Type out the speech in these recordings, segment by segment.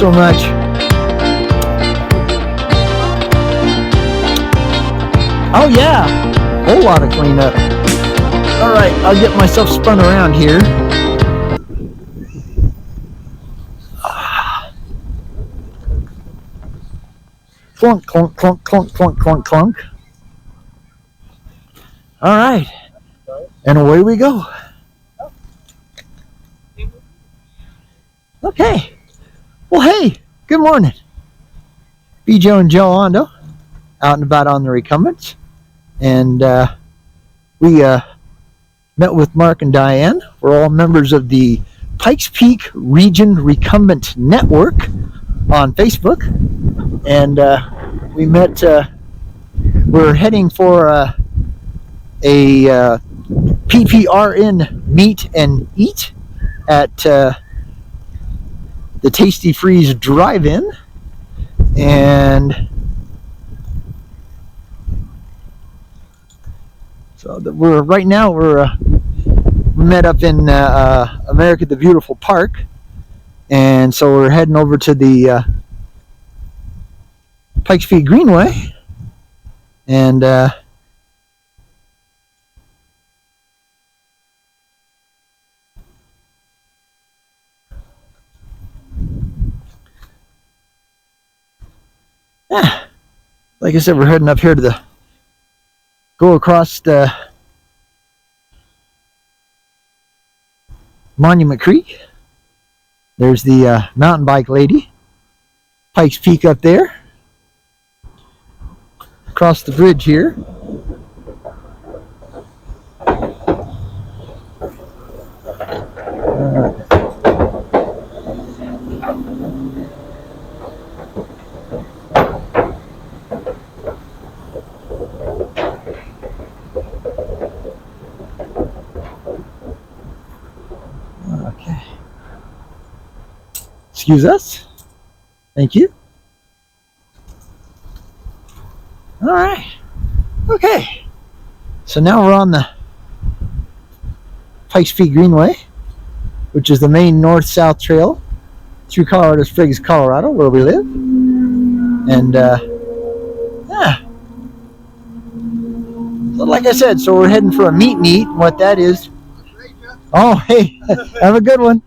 so much. Oh yeah, whole lot of cleanup. All right, I'll get myself spun around here. Clunk, clunk, clunk, clunk, clunk, clunk, clunk. All right, and away we go. Okay, well, hey, good morning. BJ and Joe Ondo, out and about on the Recumbents, and we met with Mark and Dianne. We're all members of the Pikes Peak Region Recumbent Network on Facebook, and we met. We're heading for a PPRRN meet and eat at the Tasty Freeze Drive-In, and so we're right now we're met up in America the Beautiful Park, and so we're heading over to the Pikes Peak Greenway, and yeah, like I said, we're heading up here to go across the Monument Creek. There's the mountain bike lady. Pikes Peak up there. Across the bridge here. Okay. Excuse us. Thank you. All right. Okay. So now we're on the Pikes Peak Greenway, which is the main north-south trail through Colorado Springs, Colorado, where we live. And yeah. So like I said, so we're heading for a meet and eat. What that is. Oh, hey, have a good one.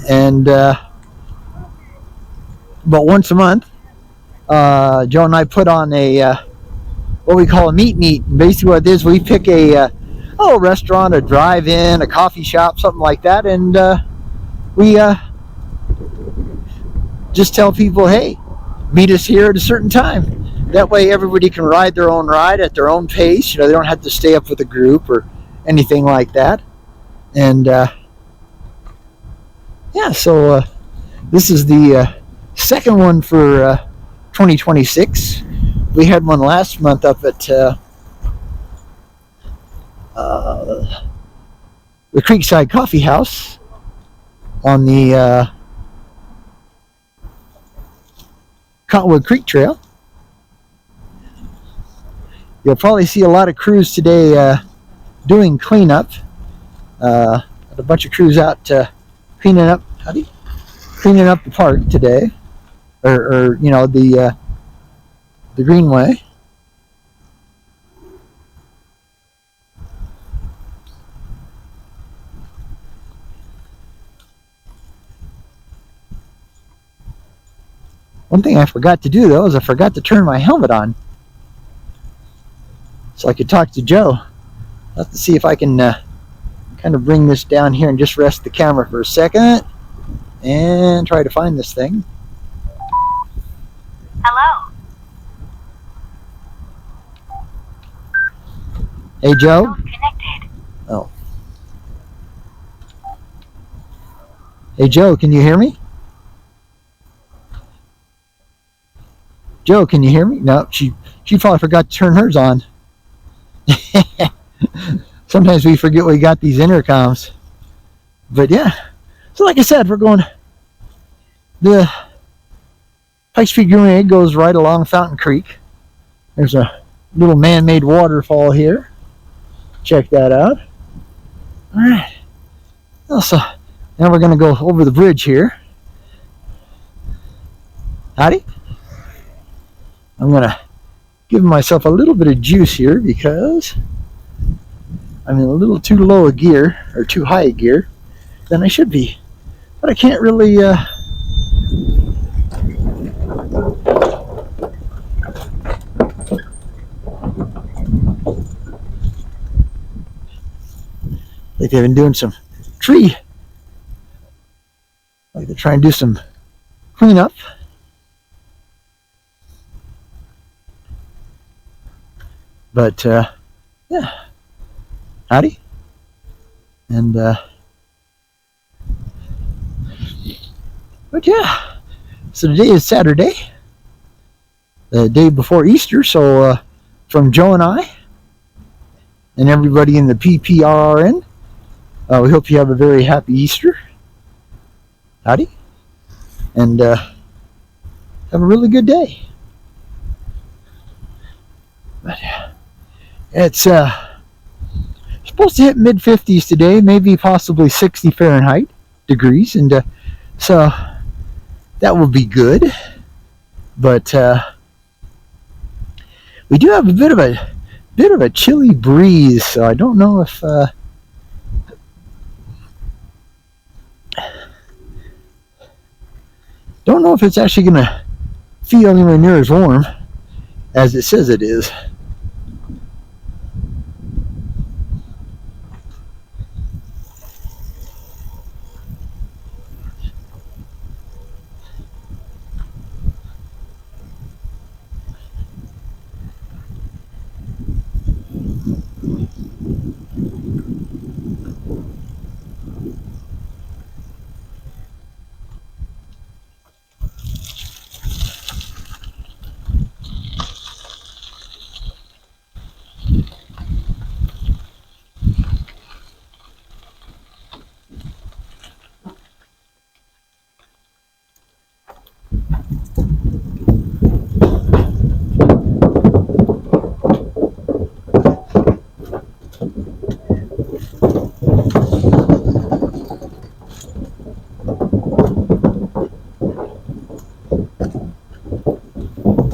And but once a month, Joe and I put on a what we call a meet and eat. Basically, what it is, we pick a restaurant, a drive-in, a coffee shop, something like that, and we just tell people, hey, meet us here at a certain time. That way, everybody can ride their own ride at their own pace. You know, they don't have to stay up with a group or anything like that. And yeah, so this is the second one for 2026. We had one last month up at the Creekside Coffee House on the Cottonwood Creek Trail. You'll probably see a lot of crews today doing cleanup. A bunch of crews out cleaning up the park today, or you know, the greenway. One thing I forgot to do though is I forgot to turn my helmet on, so I could talk to Joe. I'll have to see if I can kind of bring this down here and just rest the camera for a second and try to find this thing. Hello. Hey, Joe. Connected. Oh. Hey, Joe, can you hear me? Joe, can you hear me? No, she probably forgot to turn hers on. Sometimes we forget we got these intercoms. But yeah. So like I said, we're going, the Pikes Peak Greenway goes right along Fountain Creek. There's a little man-made waterfall here. Check that out. Alright. Also, Now we're going to go over the bridge here. Howdy. I'm going to give myself a little bit of juice here because I'm in a little too low a gear, or too high a gear than I should be. But I can't really like they've been doing some tree, like they're trying to do some cleanup. But yeah, howdy. And but yeah, so today is Saturday, the day before Easter. So from Joe and I and everybody in the PPRRN, we hope you have a very happy Easter. Howdy. And have a really good day. But it's supposed to hit mid-50s today, maybe possibly 60 Fahrenheit degrees, and so that will be good. But we do have a bit of a chilly breeze, so I don't know if it's actually going to feel anywhere near as warm as it says it is.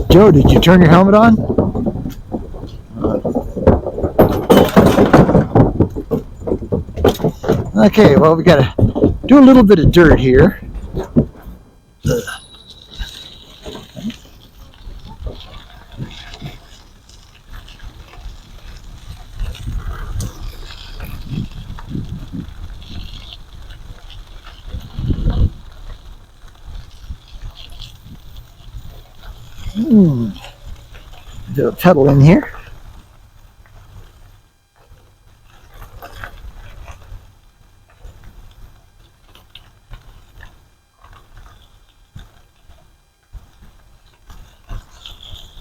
Joe, did you turn your helmet on? Okay, well, we gotta do a little bit of dirt here. Do a pedal in here.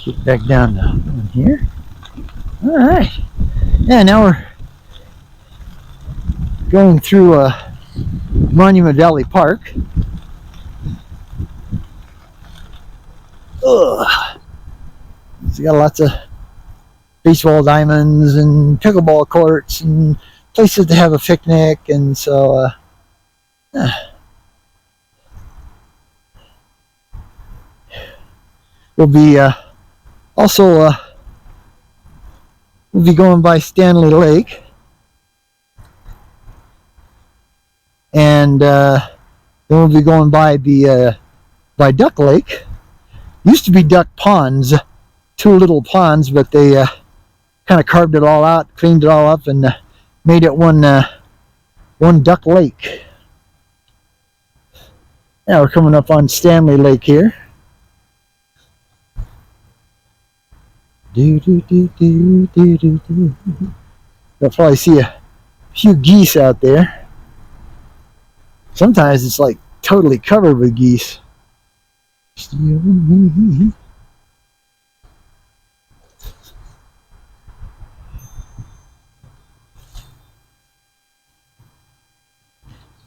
Get back down to here. All right. Yeah, now we're going through Monument Valley Park. Ugh. So you got lots of baseball diamonds and pickleball courts and places to have a picnic, and so we'll be also we'll be going by Stanley Lake, and then we'll be going by the by Duck Lake. Used to be Duck Ponds, two little ponds, but they kind of carved it all out, cleaned it all up, and made it one Duck Lake. Now we're coming up on Stanley Lake here. You'll probably see a few geese out there. Sometimes it's like totally covered with geese.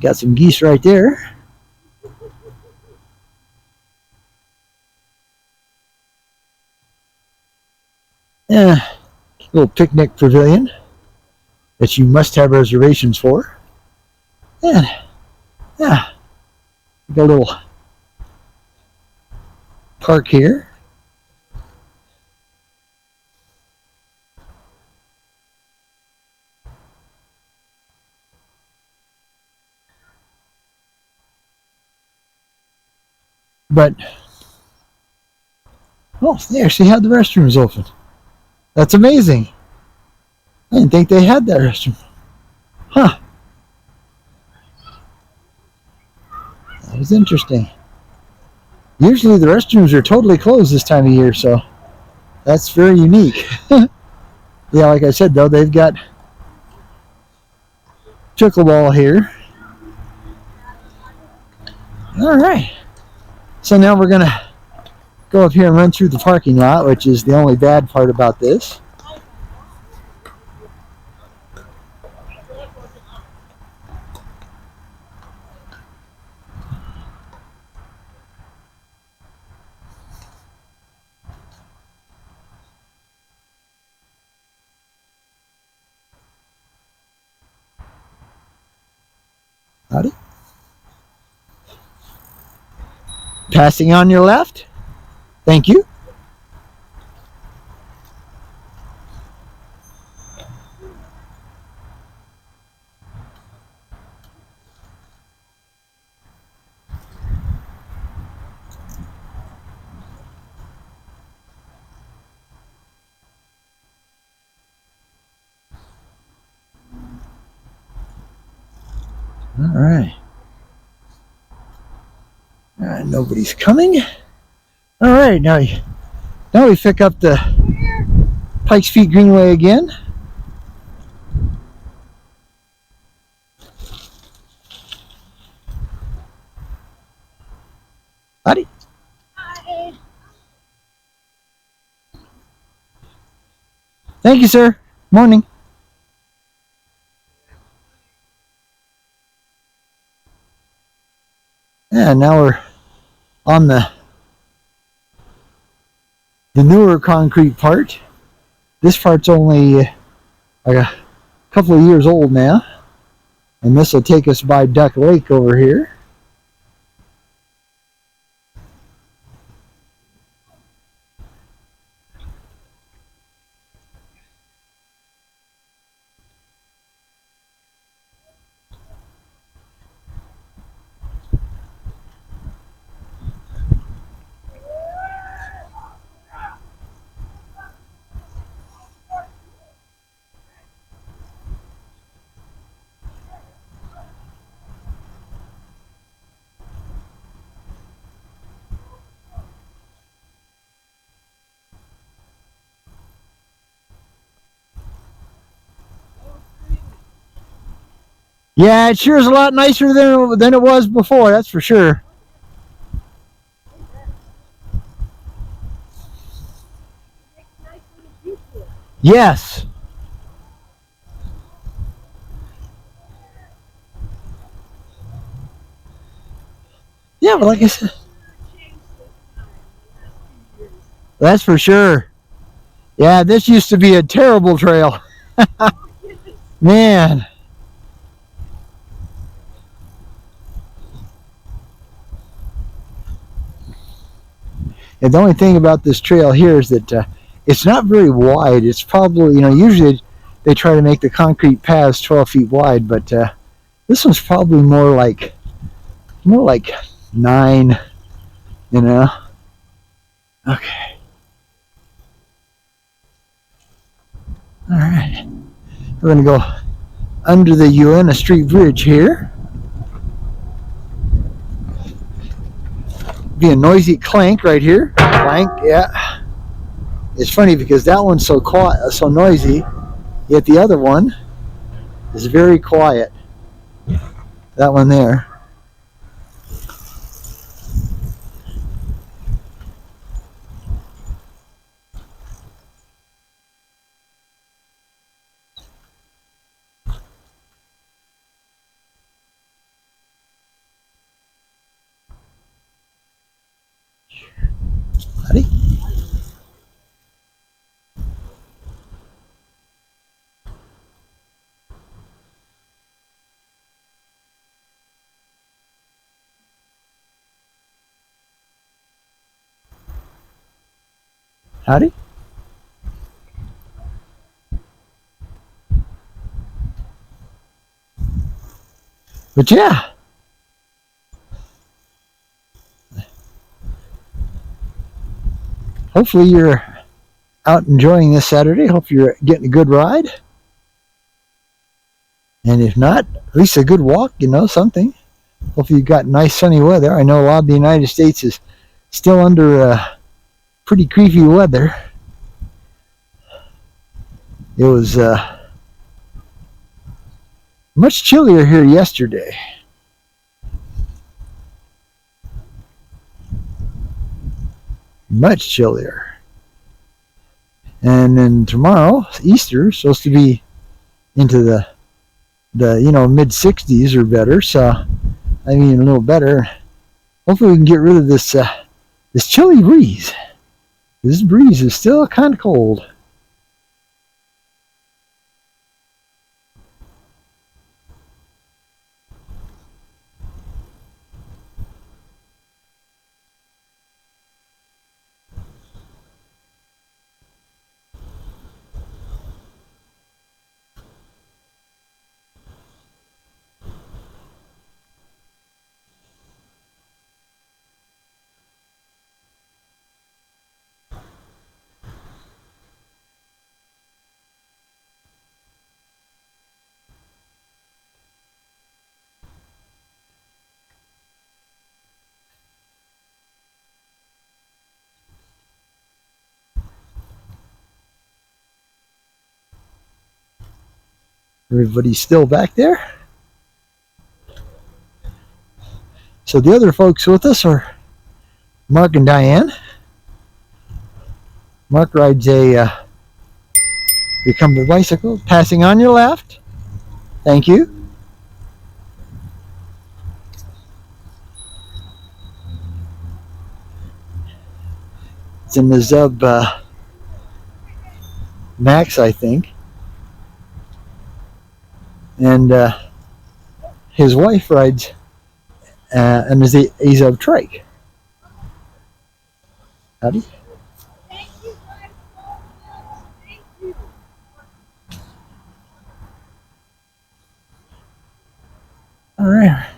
Got some geese right there. Yeah, little picnic pavilion that you must have reservations for. And Yeah, got a little park here. But, oh, they actually had the restrooms open. That's amazing. I didn't think they had that restroom. Huh. That was interesting. Usually the restrooms are totally closed this time of year, so that's very unique. Yeah, like I said, though, they've got pickleball here. All right. So now we're going to go up here and run through the parking lot, which is the only bad part about this. Howdy. Passing on your left. Thank you. All right. All right, nobody's coming. All right, now we pick up the Pikes Feet Greenway again. Howdy. Hi. Thank you, sir. Morning. Yeah, now we're on the newer concrete part. This part's only like a couple of years old now, and this will take us by Duck Lake over here. Yeah, it sure is a lot nicer than it was before, that's for sure. Yes. Yeah, but like I said, that's for sure. Yeah, this used to be a terrible trail. Man. And the only thing about this trail here is that it's not very wide. It's probably, usually they try to make the concrete paths 12 feet wide, but this one's probably more like 9, you know. Okay. All right. We're going to go under the Uena Street Bridge here. Be a noisy clank right here. Clank, yeah. It's funny because that one's so quiet, so noisy, yet the other one is very quiet. That one there. Howdy. Howdy. But yeah, hopefully you're out enjoying this Saturday. Hope you're getting a good ride. And if not, at least a good walk, something. Hopefully you've got nice sunny weather. I know a lot of the United States is still under pretty creepy weather. It was much chillier here yesterday. Much chillier. And then tomorrow, Easter, supposed to be into the mid 60s or better. So I mean a little better. Hopefully we can get rid of this chilly breeze. This breeze is still kind of cold. Everybody's still back there. So the other folks with us are Mark and Dianne. Mark rides a Recumbent bicycle. Passing on your left. Thank you. It's in the Zub Max, I think. And his wife rides and is a Zub trike. Howdy. All right.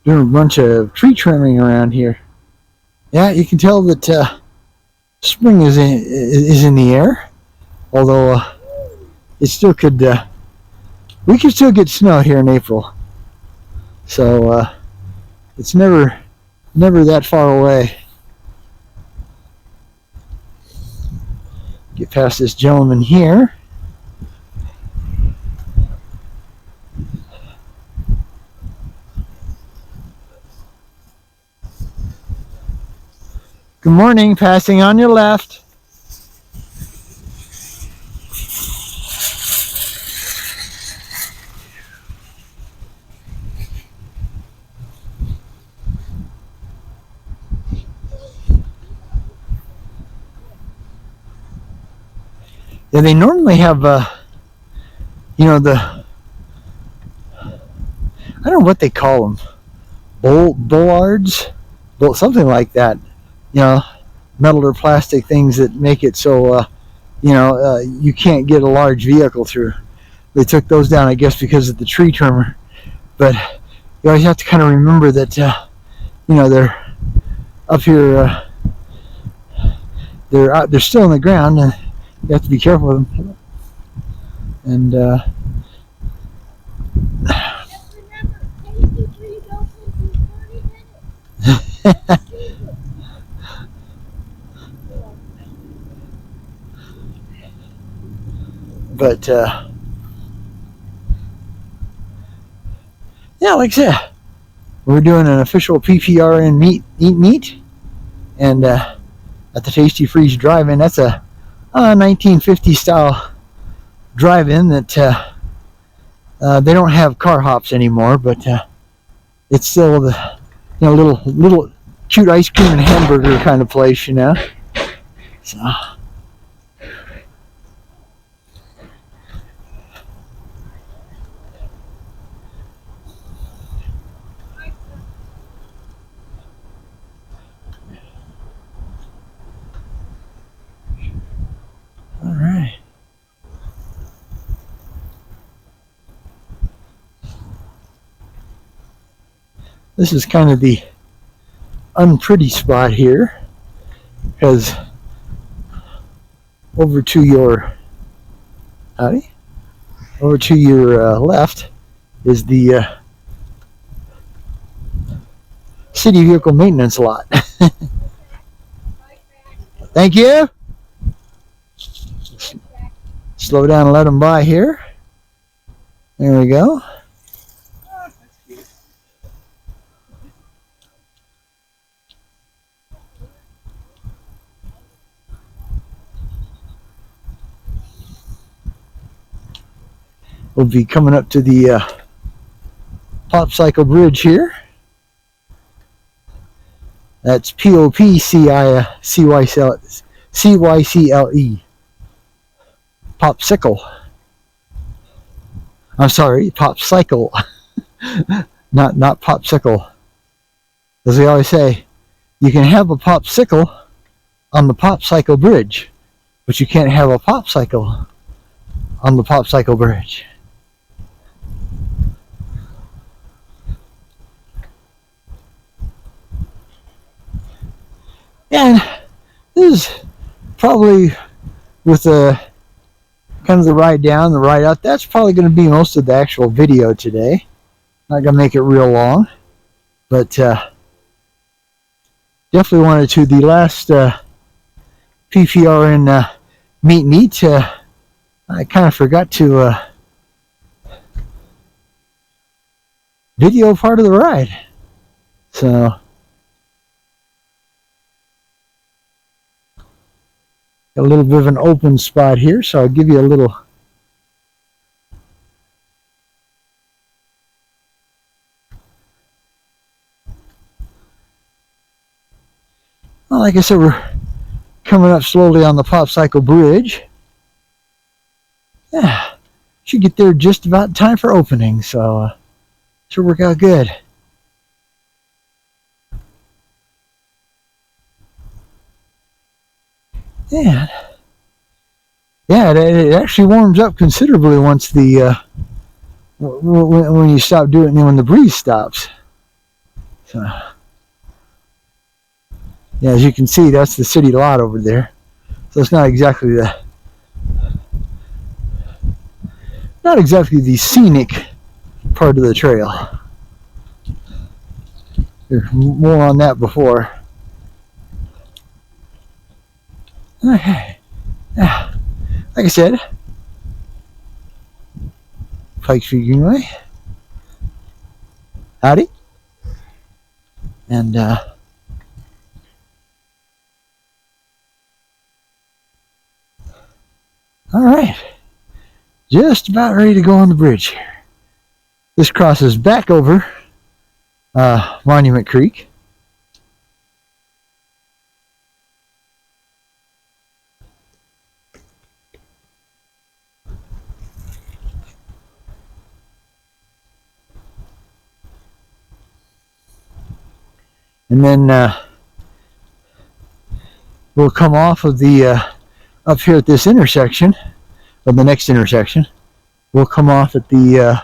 Doing a bunch of tree trimming around here. Yeah, you can tell that spring is in the air. Although it still could, we could still get snow here in April. So it's never that far away. Get past this gentleman here. Good morning, passing on your left. Yeah, they normally have, I don't know what they call them, bollards, something like that. Metal or plastic things that make it so, you can't get a large vehicle through. They took those down, I guess, because of the tree trimmer. But you always have to kind of remember that, they're up here, they're still in the ground, and you have to be careful with them. And but yeah, like I said, we're doing an official PPRRN meet, and at the Tasty Freeze Drive-In. That's a 1950 style drive-in that They don't have car hops anymore, but it's still the little cute ice cream and hamburger kind of place, you know. So. All right. This is kind of the unpretty spot here, because over to your left is the city vehicle maintenance lot. Thank you. Slow down and let them by here. There we go. We'll be coming up to the Popsicle Bridge here. That's Popcycle. Popsicle. I'm sorry, Popcycle. not popsicle. As we always say, you can have a popsicle on the Popsicle Bridge, but you can't have a popsicle on the Popsicle Bridge. And this is probably, with the kind of the ride down, the ride out, that's probably going to be most of the actual video today. Not going to make it real long, but definitely wanted to. The last PPRRN meet and eat, I kind of forgot to video part of the ride. So a little bit of an open spot here, so I'll give you a little well, like I said, we're coming up slowly on the Popsicle Bridge. Yeah, should get there just about in time for opening, so should work out good. Yeah, it actually warms up considerably once the when you stop doing it and when the breeze stops. So, yeah, as you can see, that's the city lot over there. So it's not exactly the scenic part of the trail. There's more on that before. Okay. Yeah. Like I said, Pikes Greenway. Howdy. And all right. Just about ready to go on the bridge here. This crosses back over Monument Creek. And then we'll come off of the up here at this intersection, or the next intersection. We'll come off at the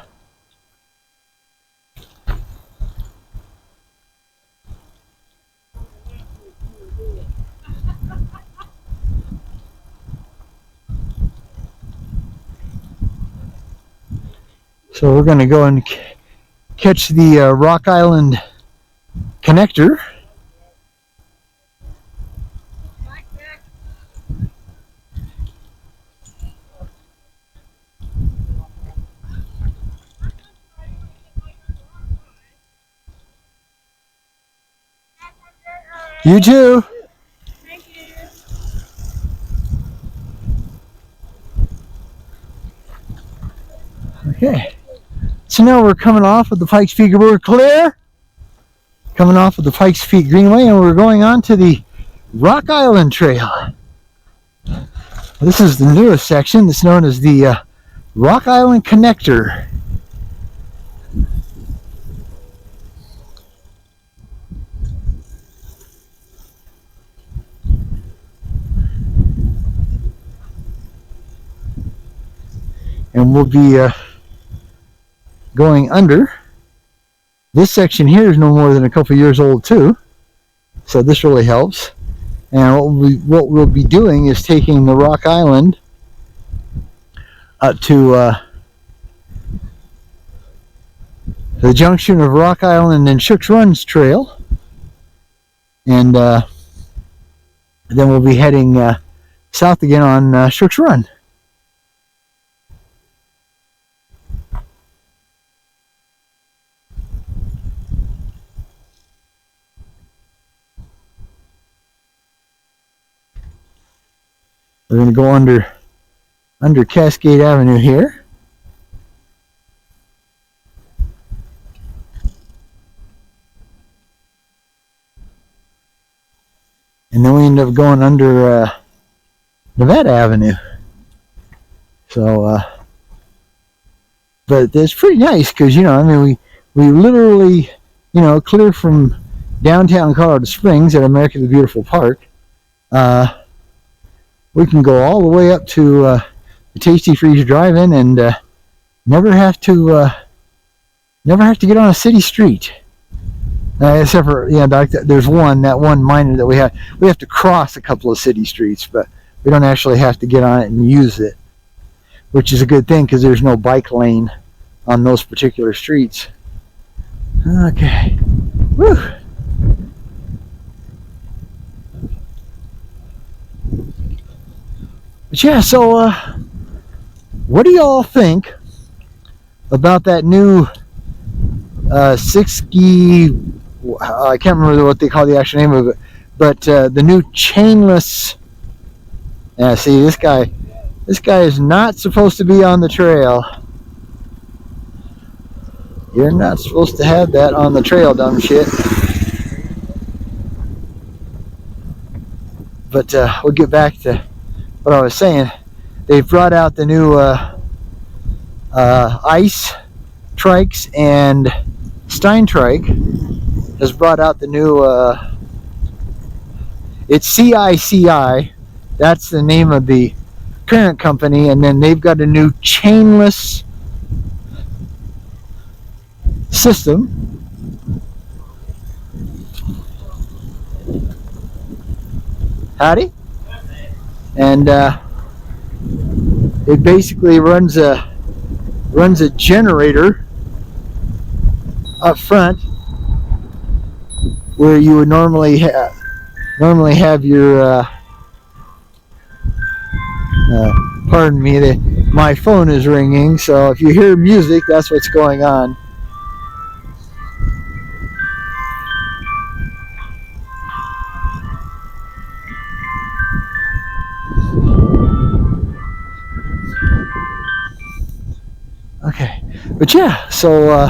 so we're going to go and catch the Rock Island connector. You too. Thank you. Okay. So now we're coming off of the Pikes Peak. We're clear. Coming off of the Pikes Peak Greenway, and we're going on to the Rock Island Trail. This is the newest section. It's known as the Rock Island Connector. And we'll be going under. This section here is no more than a couple years old too, so this really helps. And what we'll be doing is taking the Rock Island up to the junction of Rock Island and Shook's Run's Trail, and then we'll be heading south again on Shook's Run. We're going to go under Cascade Avenue here. And then we end up going under Nevada Avenue. So, but that's pretty nice because, I mean, we literally, clear from downtown Colorado Springs at America the Beautiful Park. We can go all the way up to the Tasty Freeze Drive-In and never have to get on a city street. Except for there's that one minor that we have to cross a couple of city streets, but we don't actually have to get on it and use it, which is a good thing because there's no bike lane on those particular streets. Okay, woo. But yeah, so what do y'all think about that new 6-ski, I can't remember what they call the actual name of it, but the new chainless, see, this guy is not supposed to be on the trail. You're not supposed to have that on the trail, dumb shit. But we'll get back to what I was saying. They've brought out the new ice trikes, and Stein Trike has brought out the new it's CICI, that's the name of the parent company, and then they've got a new chainless system. Howdy. And it basically runs a generator up front where you would normally have your pardon me, my phone is ringing, so if you hear music, that's what's going on. Okay, but yeah, so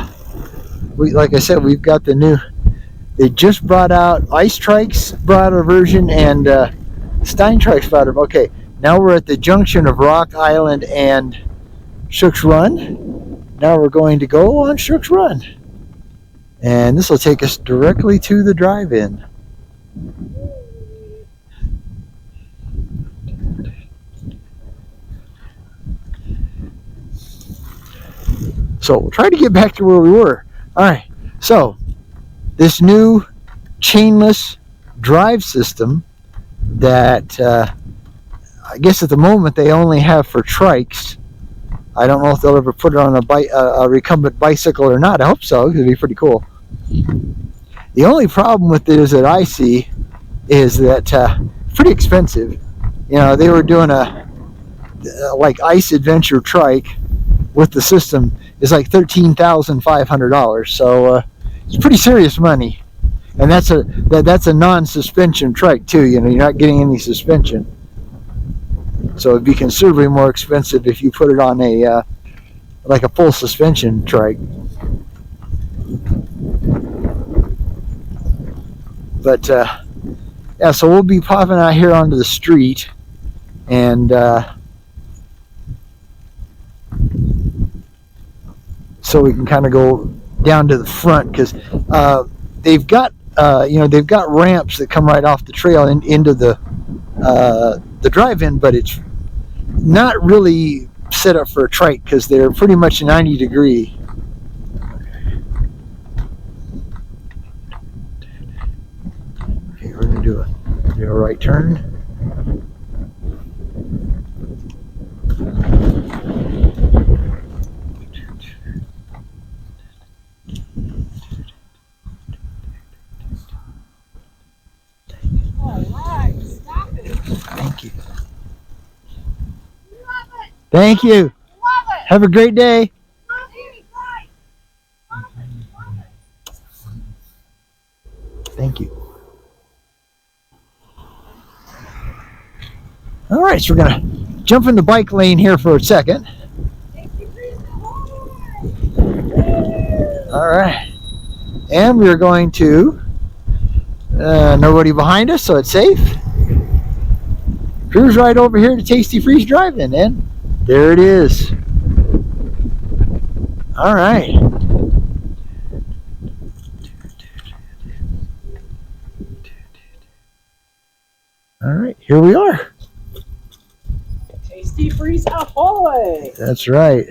like I said, we've got the new. They just brought out Ice Trikes, brought a version, and Stein Trikes brought it. Okay, now we're at the junction of Rock Island and Shook's Run. Now we're going to go on Shook's Run, and this will take us directly to the drive-in. So we'll try to get back to where we were. All right, so this new chainless drive system that I guess at the moment they only have for trikes. I don't know if they'll ever put it on a recumbent bicycle or not. I hope so, because it'd be pretty cool. The only problem with it is that I see is that pretty expensive. They were doing a like Ice Adventure trike with the system is like $13,500. So it's pretty serious money, and that's a non-suspension trike too. You're not getting any suspension, so it'd be considerably more expensive if you put it on like a full suspension trike. But yeah, so we'll be popping out here onto the street, and so we can kind of go down to the front, because they've got they've got ramps that come right off the trail into the drive-in, but it's not really set up for a trike because they're pretty much 90 degree. Okay, we're gonna do a right turn. Thank you. Thank you. Have a great day. Thank you. All right, so we're going to jump in the bike lane here for a second. All right. And we're going to, nobody behind us, so it's safe. Cruise right over here to Tasty Freeze Drive-In, and there it is. All right. All right, here we are. Tasty Freeze ahoy! That's right.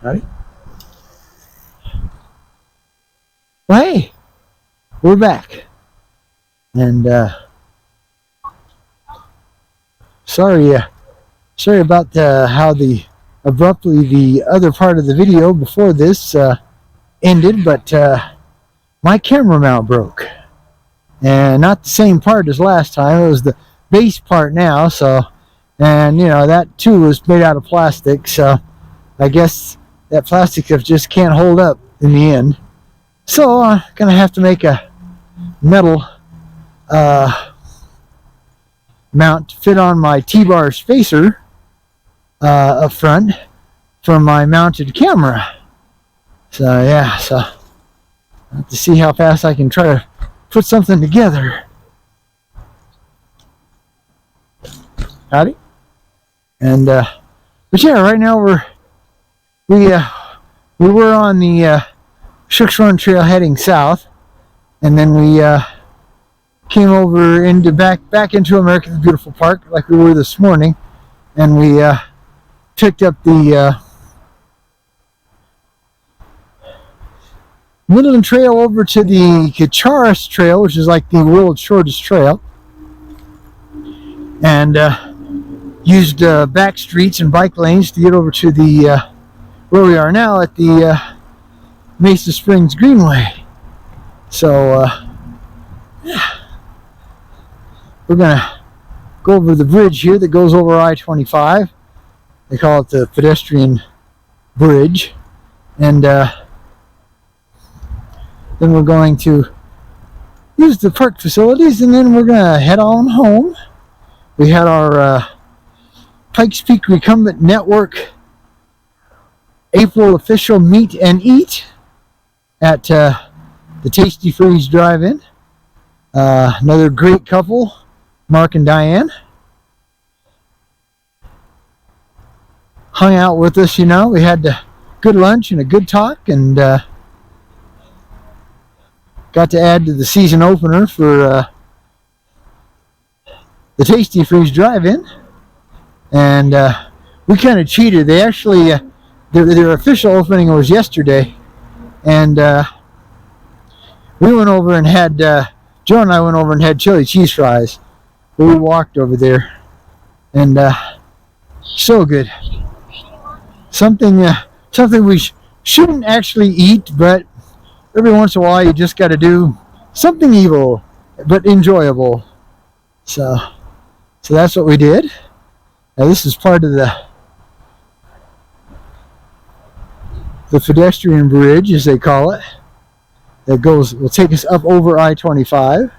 Right? Well, hey, we're back. And sorry about how abruptly the other part of the video before this ended, but my camera mount broke. And not the same part as last time. It was the base part now, so, and you know, that too was made out of plastic, so I guess that plastic just can't hold up in the end. So I'm gonna have to make a metal mount to fit on my T-bar spacer up front for my mounted camera. So yeah, so I have to see how fast I can try to put something together. Howdy. And but yeah, right now we were on the Shooks Run Trail heading south, and then we came over into back into America the Beautiful Park like we were this morning, and we picked up the Midland Trail over to the Kacharis Trail, which is like the world's shortest trail, and used back streets and bike lanes to get over to the where we are now at the Mesa Springs Greenway. So yeah, we're gonna go over the bridge here that goes over I-25. They call it the pedestrian bridge, and then we're going to use the park facilities, and then we're gonna head on home. We had our Pikes Peak Recumbent Network April official meet and eat at the Tasty Freeze Drive-In. Another great couple, Mark and Dianne, hung out with us. You know, we had a good lunch and a good talk, and got to add to the season opener for the Tasty Freeze Drive-In. And we kind of cheated. They actually their official opening was yesterday, and we went over and had Joe and I went over and had chili cheese fries. But we walked over there, and so good. Something we shouldn't actually eat, but every once in a while you just got to do something evil but enjoyable. So that's what we did. Now this is part of the pedestrian bridge, as they call it, that will take us up over I-25.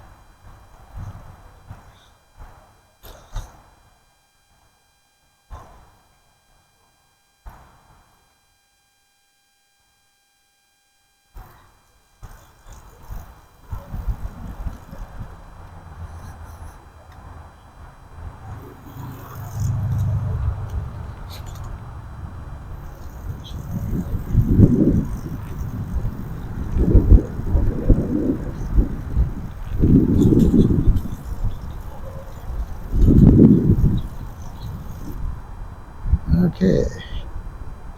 Okay,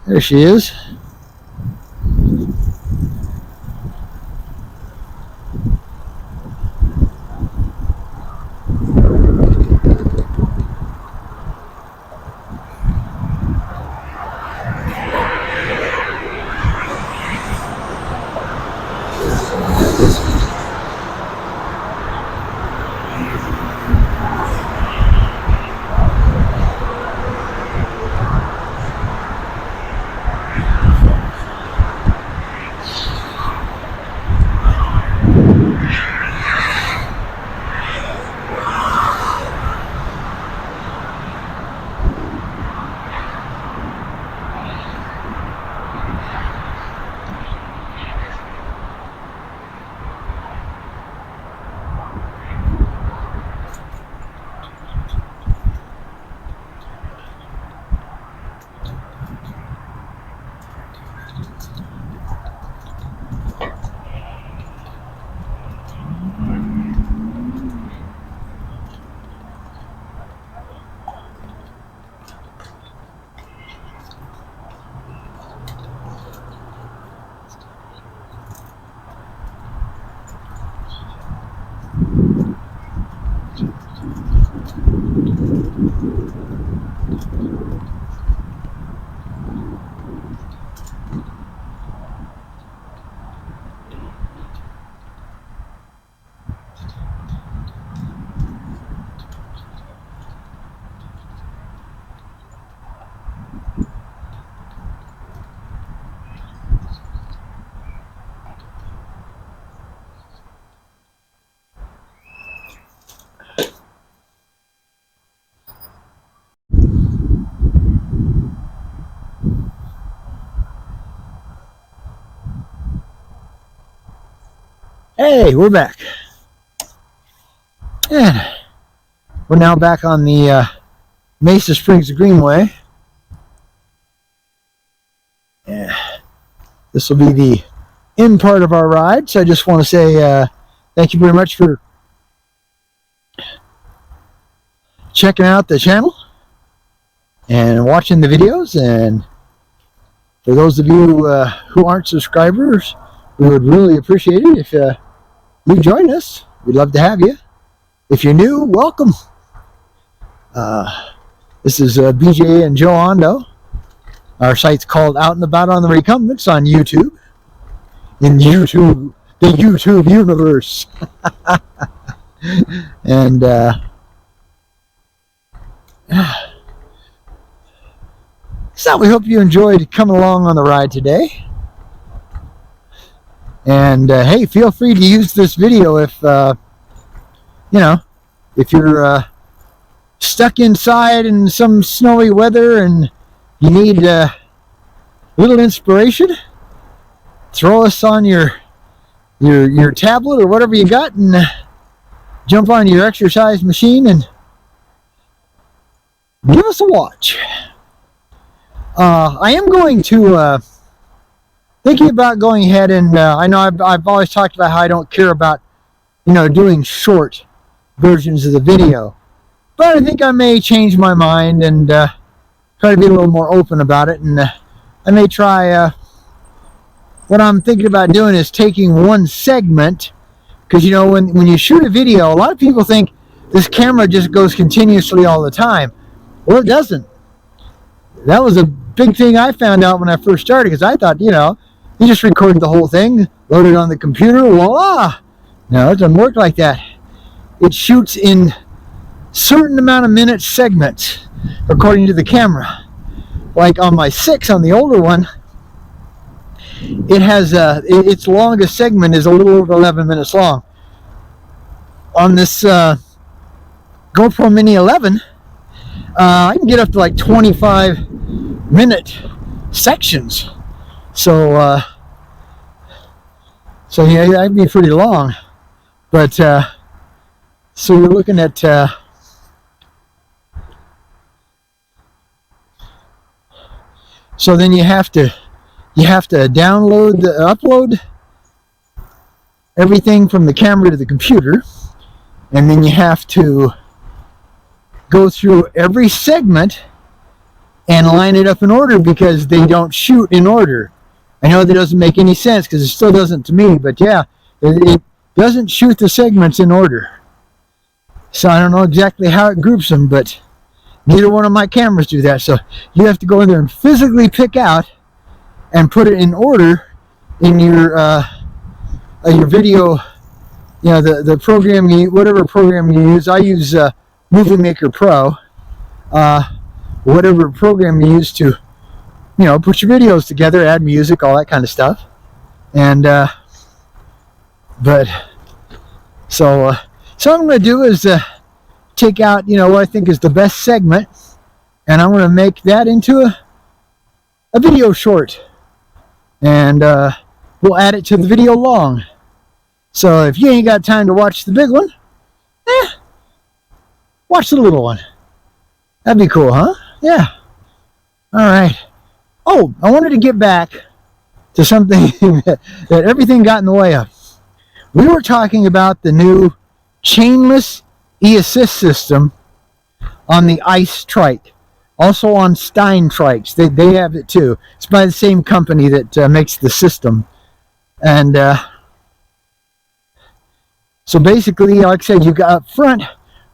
there she is. Hey, we're back. And we're now back on the Mesa Springs Greenway. Yeah. This will be the end part of our ride, so I just want to say thank you very much for checking out the channel and watching the videos. And for those of you who aren't subscribers, we would really appreciate it if you join us. We'd love to have you. If you're new, welcome. This is BJ and Joe Ondo. Our site's called Out and About on the Recumbents on YouTube. In YouTube, the YouTube universe. And so we hope you enjoyed coming along on the ride today. And hey, feel free to use this video if if you're stuck inside in some snowy weather and you need a little inspiration. Throw us on your tablet or whatever you got and jump on your exercise machine and give us a watch. I am going to thinking about going ahead and I know I've always talked about how I don't care about doing short versions of the video, but I think I may change my mind and try to be a little more open about it, and I may try what I'm thinking about doing is taking one segment, because when you shoot a video, a lot of people think this camera just goes continuously all the time. Well, it doesn't. That was a big thing I found out when I first started, because I thought you just record the whole thing, load it on the computer, voila. No, it doesn't work like that. It shoots in certain amount of minute segments according to the camera. Like on my 6, on the older one, it has its longest segment is a little over 11 minutes long. On this GoPro Mini 11, I can get up to like 25-minute sections. So yeah, that'd be pretty long. But so you're looking at so then you have to upload everything from the camera to the computer, and then you have to go through every segment and line it up in order, because they don't shoot in order. I know that doesn't make any sense, because it still doesn't to me, but yeah, it doesn't shoot the segments in order. So I don't know exactly how it groups them, but neither one of my cameras do that. So you have to go in there and physically pick out and put it in order in your video, the program, whatever program you use. I use Movie Maker Pro, whatever program you use to put your videos together, add music, all that kind of stuff. And so what I'm going to do is take out what I think is the best segment, and I'm going to make that into a video short, and we'll add it to the video long. So if you ain't got time to watch the big one, watch the little one. That'd be cool, huh? Yeah. All right. Oh, I wanted to get back to something that everything got in the way of. We were talking about the new chainless e-assist system on the Ice trike, also on Stein trikes. They have it too. It's by the same company that makes the system. And so basically, like I said, you got up front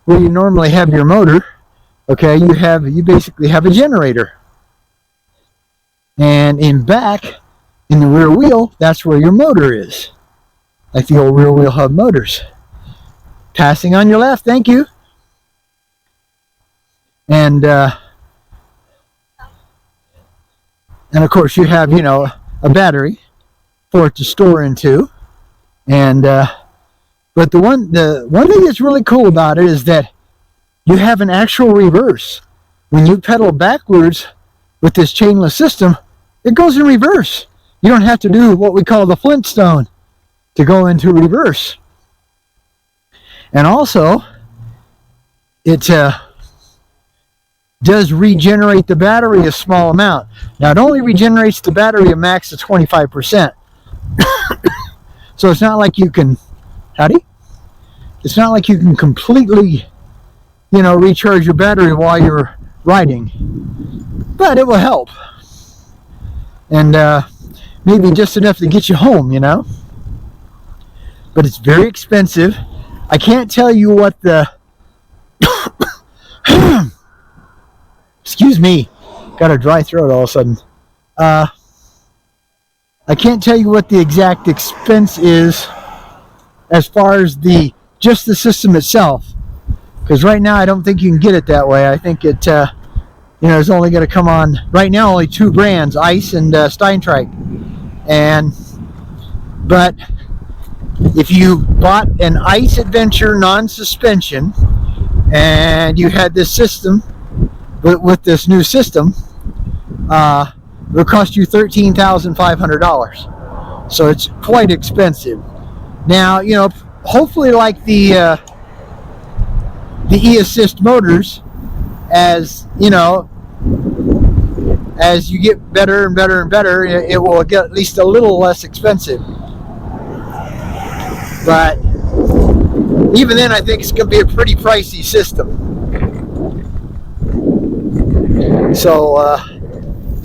where you normally have your motor. Okay, you basically have a generator. And in back, in the rear wheel, that's where your motor is. Like the old rear wheel hub motors. Passing on your left, thank you. And of course you have, a battery for it to store into. And but the one thing that's really cool about it is that you have an actual reverse. When you pedal backwards with this chainless system, it goes in reverse. You don't have to do what we call the Flintstone. to go into reverse. And also, it does regenerate the battery a small amount. Now, it only regenerates the battery a max of 25%. So it's not like you can, it's not like you can completely, recharge your battery while you're riding. But it will help. And maybe just enough to get you home, But it's very expensive. I can't tell you what the... Excuse me. Got a dry throat all of a sudden. I can't tell you what the exact expense is as far as just the system itself. Because right now I don't think you can get it that way. I think it, is only going to come on, right now only 2 brands, Ice and Steintrike. But if you bought an Ice Adventure non-suspension and you had this system, with this new system, it would cost you $13,500. So it's quite expensive. Now, hopefully like the e-assist motors, as as you get better and better and better, it will get at least a little less expensive. But even then, I think it's going to be a pretty pricey system. So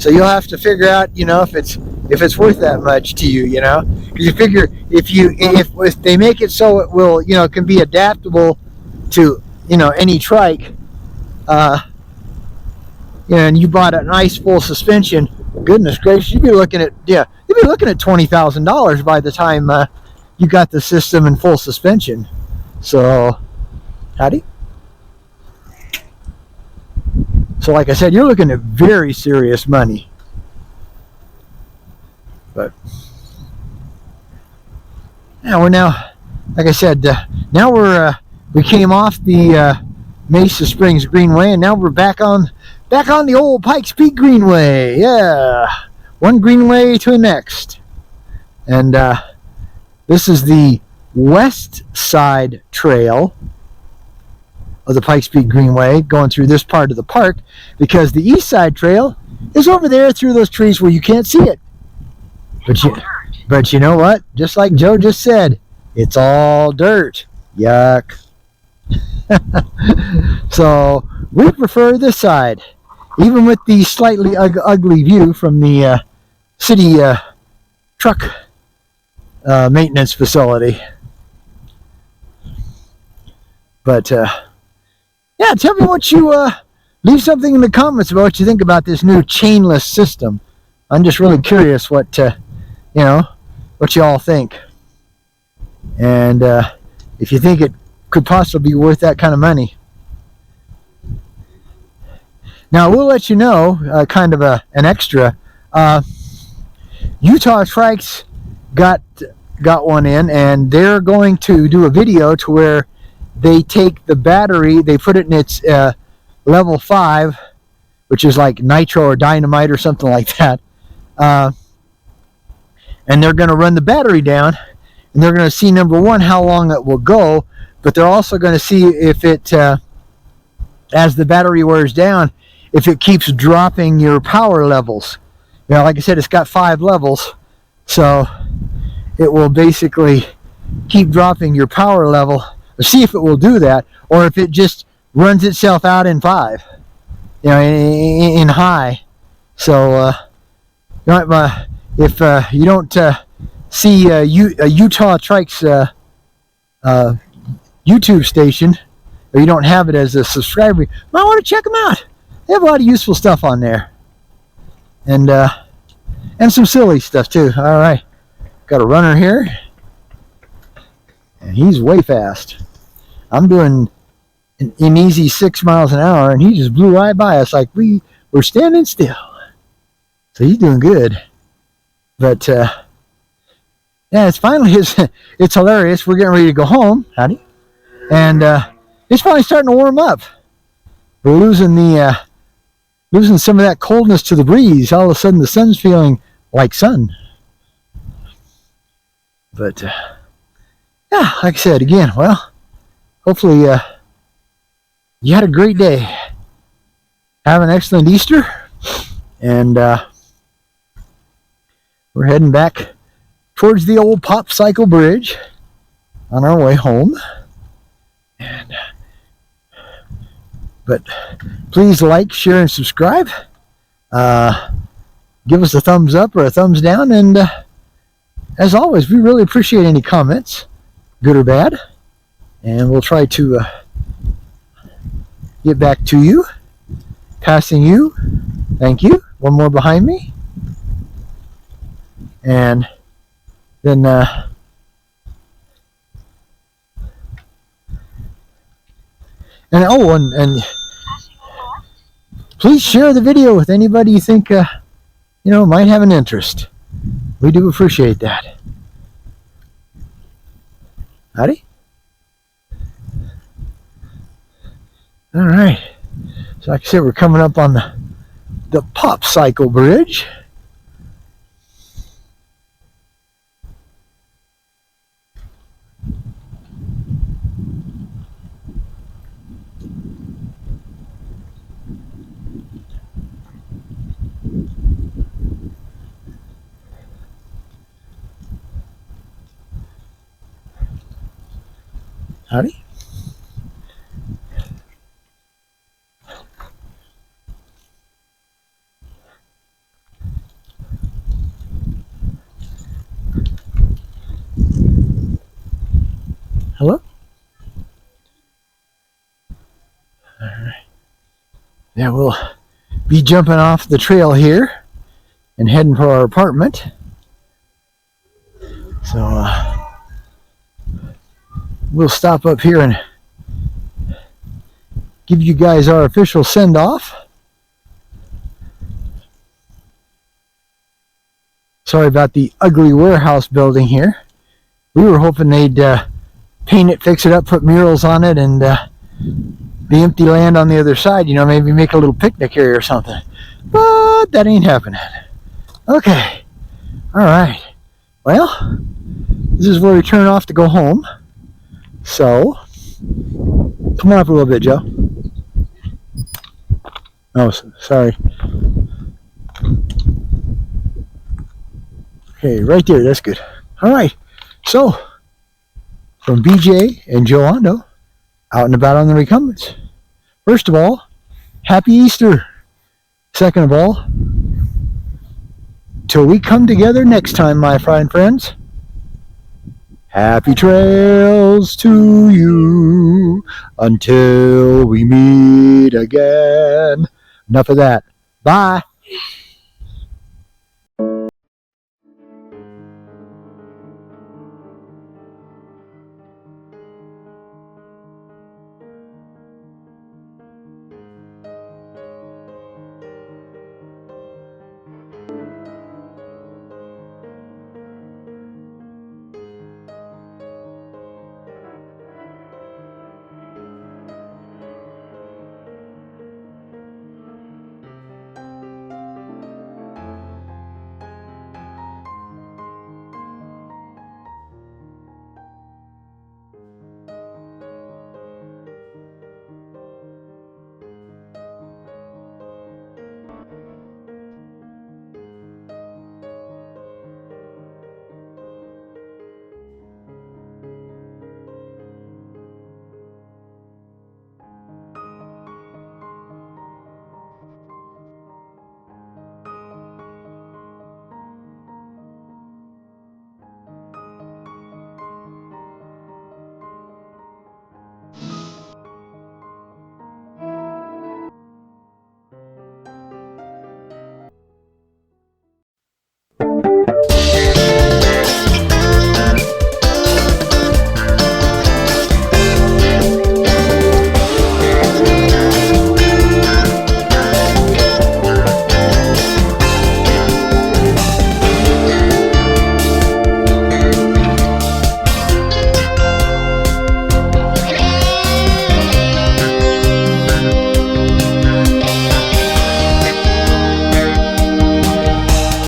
you'll have to figure out, if it's worth that much to you, because you figure if they make it so it will, can be adaptable to, any trike, and you bought an Ice full suspension, goodness gracious, you'd be looking at $20,000 by the time you got the system in full suspension. So, So like I said, you're looking at very serious money. But now like I said, now we came off the Mesa Springs Greenway, and now we're back on the old Pikes Peak Greenway. Yeah, one greenway to the next. And this is the west side trail of the Pikes Peak Greenway, going through this part of the park, because the east side trail is over there through those trees where you can't see it. But you know what? Just like Joe just said, it's all dirt. Yuck. So we prefer this side, even with the slightly ugly view from the city truck maintenance facility. But yeah, tell me what you leave something in the comments about what you think about this new chainless system. I'm just really curious what what you all think, and if you think it could possibly be worth that kind of money. Now, we'll let you know, kind of an extra. Utah Trikes got one in, and they're going to do a video to where they take the battery, they put it in its level 5, which is like nitro or dynamite or something like that, and they're going to run the battery down, and they're going to see, number one, how long it will go, but they're also going to see if it, as the battery wears down, if it keeps dropping your power levels. Like I said, it's got 5 levels, so it will basically keep dropping your power level. See if it will do that, or if it just runs itself out in 5, in high. So, if you don't see a Utah Trikes YouTube station, or you don't have it as a subscriber, you might want to check them out. They have a lot of useful stuff on there, and some silly stuff too. All right, got a runner here, and he's way fast. I'm doing an easy 6 miles an hour, and he just blew right by us like we were standing still. So he's doing good. But yeah, it's finally it's hilarious. We're getting ready to go home, and it's finally starting to warm up. We're losing some of that coldness to the breeze. All of a sudden, the sun's feeling like sun. But yeah, like I said again, well, hopefully you had a great day. Have an excellent Easter, and we're heading back towards the old Pop Cycle Bridge on our way home. And but please like, share, and subscribe. Give us a thumbs up or a thumbs down, and as always, we really appreciate any comments, good or bad, and we'll try to get back to you. Passing you, thank you. One more behind me, and then and please share the video with anybody you think might have an interest. We do appreciate that. Howdy. All right. So like I said, we're coming up on the Pop Cycle Bridge. Howdy. Hello? All right. Yeah, we'll be jumping off the trail here and heading for our apartment. So we'll stop up here and give you guys our official send-off. Sorry about the ugly warehouse building here. We were hoping they'd paint it, fix it up, put murals on it, and the empty land on the other side, maybe make a little picnic area or something. But that ain't happening. Okay. All right. Well, this is where we turn off to go home. So, come on up a little bit, Joe. Oh, sorry. Okay, right there. That's good. All right. So, from BJ and Joe Ondo, out and about on the Recumbents. First of all, happy Easter. Second of all, till we come together next time, my fine friends, happy trails to you until we meet again. Enough of that. Bye.